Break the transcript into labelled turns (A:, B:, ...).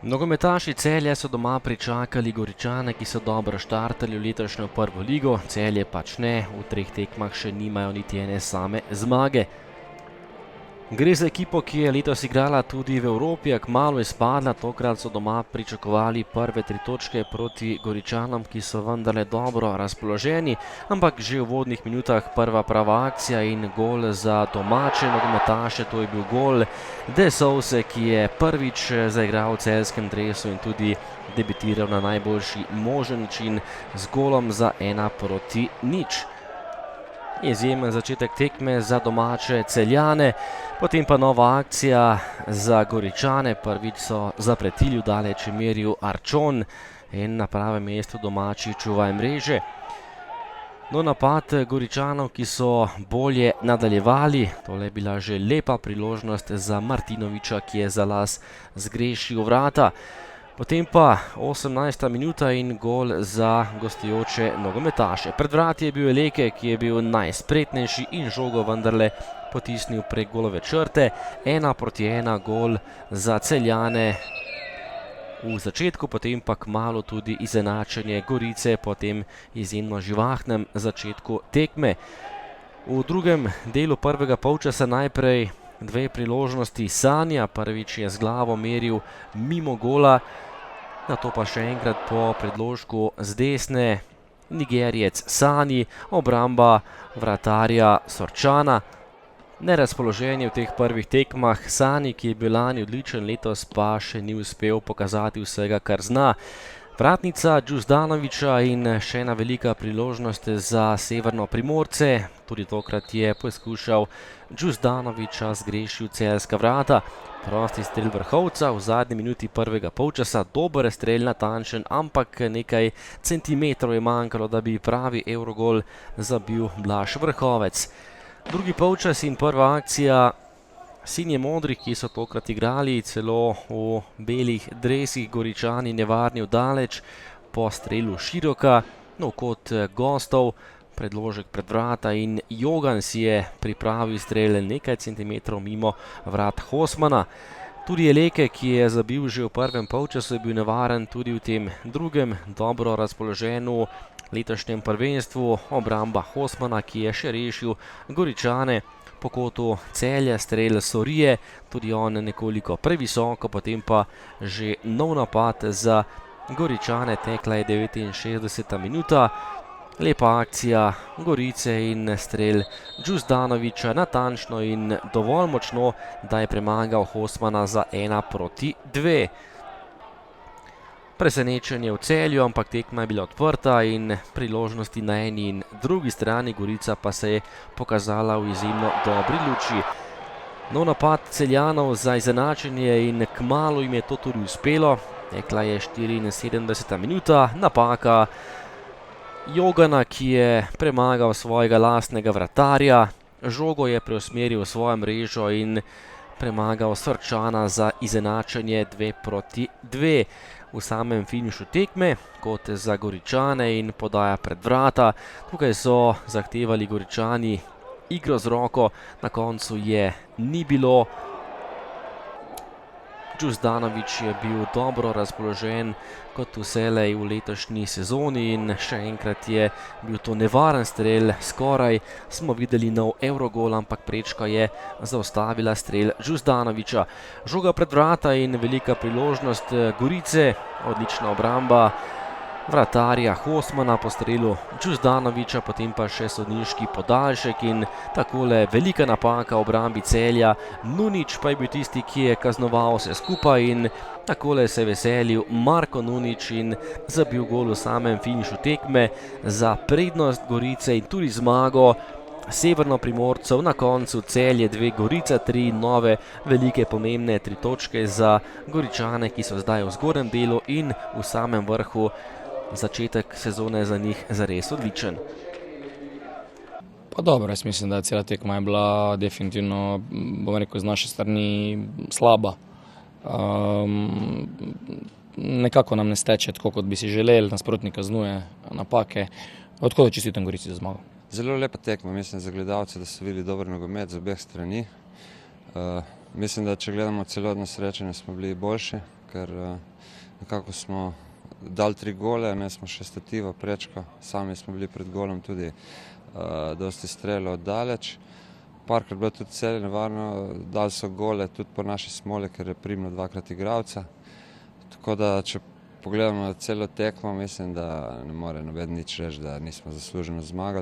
A: Nogometaši Celja so doma pričakali Goričane, ki so dobro štartali v letošnjo prvo ligo. Celje pač ne, v 3 tekmah še nimajo niti ene same zmage. Gre za ekipo, ki je letos igrala tudi v Evropi, a kmalu izpadla. Tokrat so doma pričakovali prve 3 točke proti Goričanom, ki so vendarle dobro razpoloženi, ampak že v uvodnih minutah prva prava akcija in gol za domače nogometaše. To je bil gol De Souse, ki je prvič zaigral v celjskem dresu in tudi debitiral na najboljši možen način z golom za 1-0. Izjemen začetek tekme za domače Celjane, potem pa nova akcija za Goričane. Prvič so zapretili v daleč meril Arčon in na pravem mestu domači čuvaj mreže. No, napad Goričanov, ki so bolje nadaljevali. Tole je bila že lepa priložnost za Martinovića, ki je za las zgrešil vrata. Potem pa 18. minuta in gol za gostujoče nogometaše. Pred vrati je bil Eleke, ki je bil najspretnejši in žogo vendarle potisnil prek golove črte. 1-1 gol za Celjane v začetku, potem pa kmalu tudi izenačenje Gorice po tem izjemno živahnem začetku tekme. V drugem delu prvega polčasa najprej 2 priložnosti Sanja. Prvič je z glavo meril mimo gola, nato pa še enkrat po predložku z desne Nigerijec Sani, obramba vratarja Sorčana. Nerazpoloženje v teh prvih tekmah. Sani, ki je bil lani odličen, letos pa še ni uspel pokazati vsega, kar zna. Vratnica Džuzdanovića in še ena velika priložnost za Severno Primorce. Tudi tokrat je poskušal Džuzdanovića zgrešil celjska vrata. Prosti strel Vrhovca v zadnji minuti prvega polčasa. Dober strel, natančen, ampak nekaj centimetrov je manjkalo, da bi pravi evrogol zabil Blaž Vrhovec. Drugi polčas in prva akcija sinje modrih, ki so tokrat igrali celo v belih dresih. Goričani nevarni v daleč po strelu široka, no kot gostov. Predložek pred vrata in Jogan si je pripravil strel nekaj centimetrov mimo vrat Hosmana. Tudi Eleke, ki je zabil že v prvem polčasu, je bil nevaren tudi v tem drugem. Dobro razpoložen v letošnjem prvenstvu. Obramba Hosmana, ki je še rešil Goričane po kotu Celja, strel Sorije, tudi on nekoliko previsoko, potem pa že nov napad za Goričane. Tekla je 69. minuta. Lepa akcija Gorice in strel Džuzdanovića natančno in dovolj močno, da je premagal Hosmana za 1-2. Presenečenje v Celju, ampak tekma je bila odprta in priložnosti na eni in drugi strani. Gorica pa se je pokazala v izjemno dobri luči. Nov napad Celjanov za izenačenje in kmalu jim je to tudi uspelo. Tekla je 74. minuta, napaka Jogana, ki je premagal svojega lastnega vratarja. Žogo je preusmeril v svojo mrežo in premagal Sorčana za izenačenje 2-2. V samem finišu tekme, kot za Goričane in podaja pred vrata. Tukaj so zahtevali Goričani igro z roko, na koncu je ni bilo. Džuzdanović je bil dobro razpoložen kot vselej v letošnji sezoni in še enkrat je bil to nevaren strel. Skoraj smo videli nov evrogol, ampak prečka je zaustavila strel Džuzdanovića. Žoga pred vrata in velika priložnost Gorice. Odlična obramba vratarja Hosmana po strelu Džuzdanovića, potem pa še sodniški podaljšek in takole velika napaka v obrambi Celja. Nunić pa je bil tisti, ki je kaznoval vse skupaj in takole se je veselil Marko Nunić in zabil gol v samem finišu tekme za prednost Gorice in tudi zmago Severno Primorcev. Na koncu Celje 2, Gorica 3, nove velike pomembne 3 točke za Goričane, ki so zdaj v zgornjem delu in v samem vrhu. Začetek sezone za njih zares odličen.
B: Pa dobro, jaz mislim, da cela tekma je bila definitivno, bom rekel, z naše strani slaba. Nekako nam ne steče tako, kot bi si želeli, nasprotnik kaznuje napake. Tako da čestitam Gorici za zmago.
C: Zelo lepa tekma, mislim za gledalce, da so videli dober nogomet z obeh strani. Mislim, da če gledamo celotno srečanje, smo bili boljši, ker nekako smo dali 3 gole, ne smo še stativo prečko, sami smo bili pred golom tudi dosti strelov oddaleč. Parkrat bilo tudi Celje nevarno, dali so gole tudi po naši smoli, ker je primilo 2krat igralca. Tako da, če pogledamo celo tekmo, mislim, da ne more noben nič reči, da nismo zasluženo zmagali.